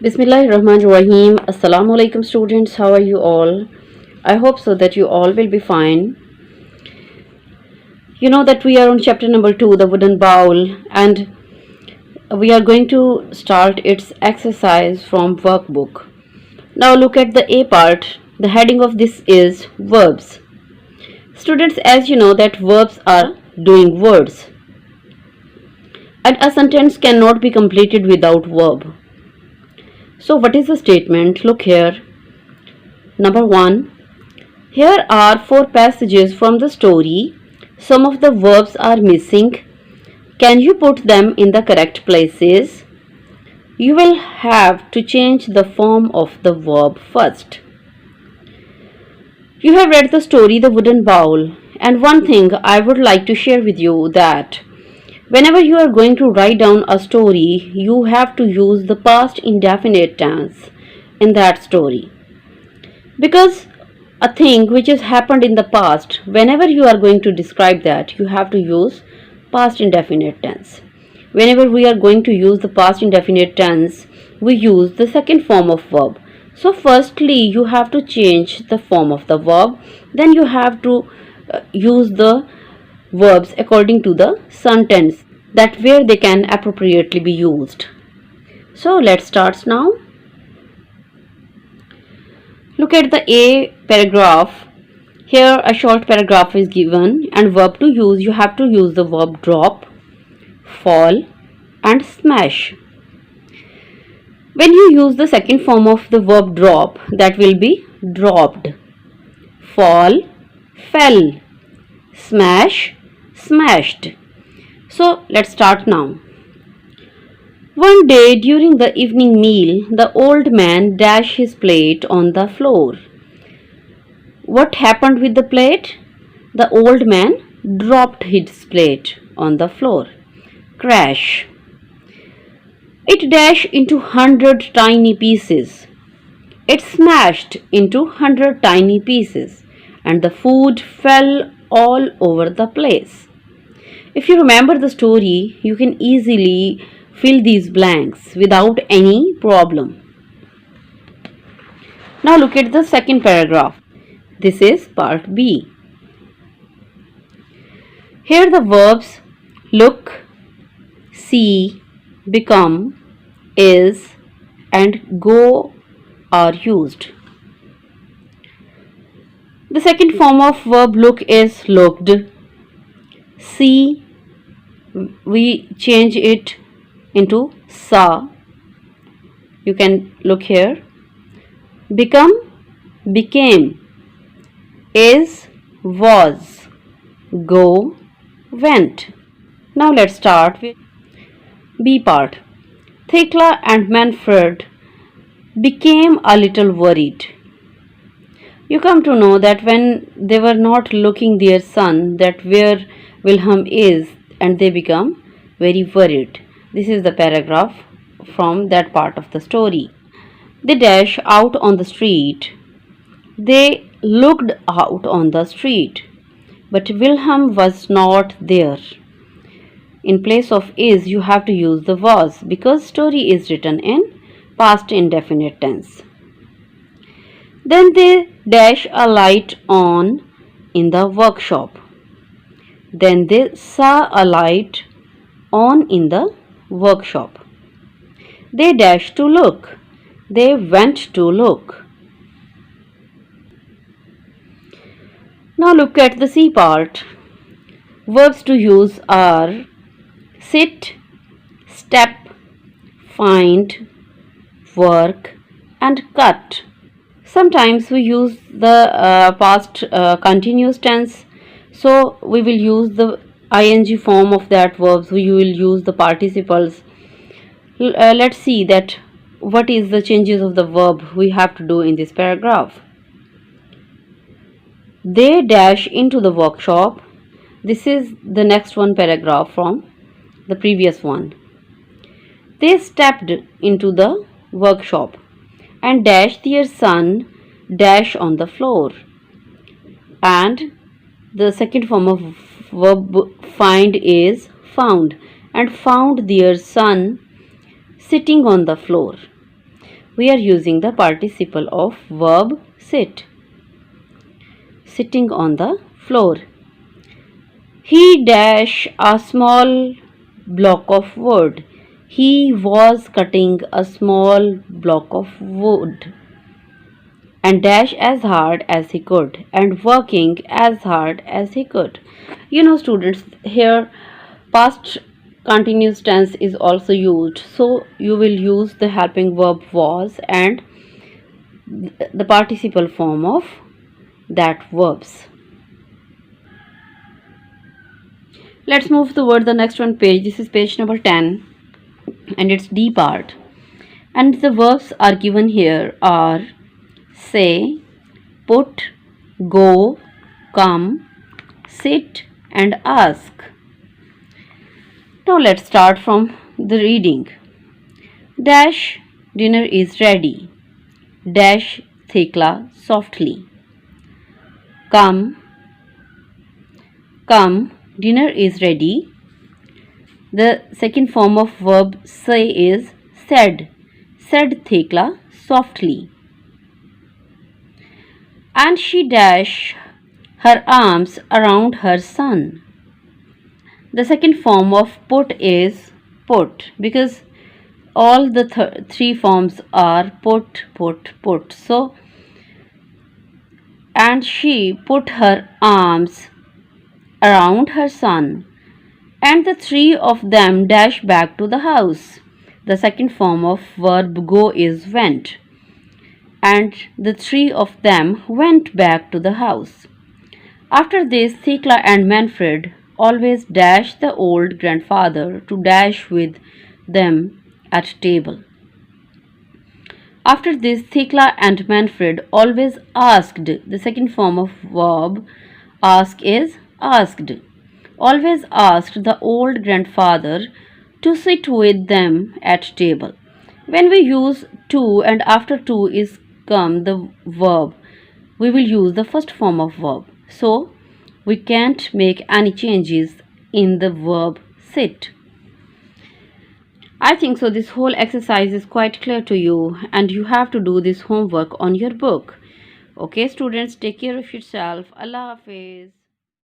Bismillahirrahmanirrahim. Assalamu alaikum students. How are you all? I hope so that you all will be fine. You know that we are on chapter number 2, the wooden bowl, and we are going to start its exercise from workbook. Now look at the A part. The heading of this is verbs. Students, as you know that verbs are doing words. And a sentence cannot be completed without verb. So what is the statement? Look here. Number 1. Here are 4 passages from the story. Some of the verbs are missing. Can you put them in the correct places? You will have to change the form of the verb first. You have read the story The Wooden Bowl, and one thing I would like to share with you that whenever you are going to write down a story, you have to use the past indefinite tense in that story. Because a thing which has happened in the past, whenever you are going to describe that, you have to use past indefinite tense. Whenever we are going to use the past indefinite tense, we use the second form of verb. So firstly, you have to change the form of the verb, then you have to use the verbs according to the sentence, that where they can appropriately be used. So let's start now. Look at the A paragraph. Here a short paragraph is given, and verb to use, you have to use the verb drop, fall and smash. When you use the second form of the verb drop, that will be dropped, fall, fell, smash, smashed. So let's start now. One day during the evening meal, the old man dashed his plate on the floor. What happened with the plate? The old man dropped his plate on the floor. Crash. It dashed into 100 tiny pieces. It smashed into 100 tiny pieces, and the food fell all over the place. If you remember the story, you can easily fill these blanks without any problem. Now look at the second paragraph. This is part B. Here the verbs look, see, become, is and go are used. The second form of verb look is looked. See, we change it into saw. You can look here. Become, became. Is, was. Go, went. Now let's start with B part. Thekla and Manfred became a little worried. You come to know that when they were not looking their son, that where Wilhelm is, and they become very worried. This is the paragraph from that part of the story. They dash out on the street. They looked out on the street, but Wilhelm was not there. In place of is, you have to use the was, because story is written in past indefinite tense. Then they dash a light on in the workshop. Then they saw a light on in the workshop. They dashed to look. They went to look. Now look at the C part. Verbs to use are sit, step, find, work and cut. Sometimes we use the past continuous tense. So we will use the ing form of that verbs. We will use the participles. Let's see that what is the changes of the verb we have to do in this paragraph. They dash into the workshop. This is the next one paragraph from the previous one. They stepped into the workshop and dashed their son dash on the floor. And the second form of verb find is found, and found their son sitting on the floor. we are using the participle of verb sit. Sitting on the floor. He dash a small block of wood. He was cutting a small block of wood and dash as hard as he could and working as hard as he could. You know, students, here past continuous tense is also used, so you will use the helping verb was and the participle form of that verbs. Let's move toward the next one page. This is page number 10 and it's D part. And the verbs are given here are say, put, go, come, sit and ask. Now let's start from the reading. Dash, dinner is ready. Dash, Thekla softly. Come, come, dinner is ready. The second form of verb say is said. Said Thekla softly. And she dashed her arms around her son. The second form of put is put because all the three forms are put, put, put. So, and she put her arms around her son, and the three of them dashed back to the house. The second form of verb go is went, and the three of them went back to the house. After this, Thekla and Manfred always dashed the old grandfather to dash with them at table. After this, Thekla and Manfred always asked. The second form of verb ask is asked. Always asked the old grandfather to sit with them at table. When we use to and after to is come the verb, we will use the first form of verb. So, we can't make any changes in the verb sit. I think so this whole exercise is quite clear to you and you have to do this homework on your book. Okay students, take care of yourself. Allah Hafiz.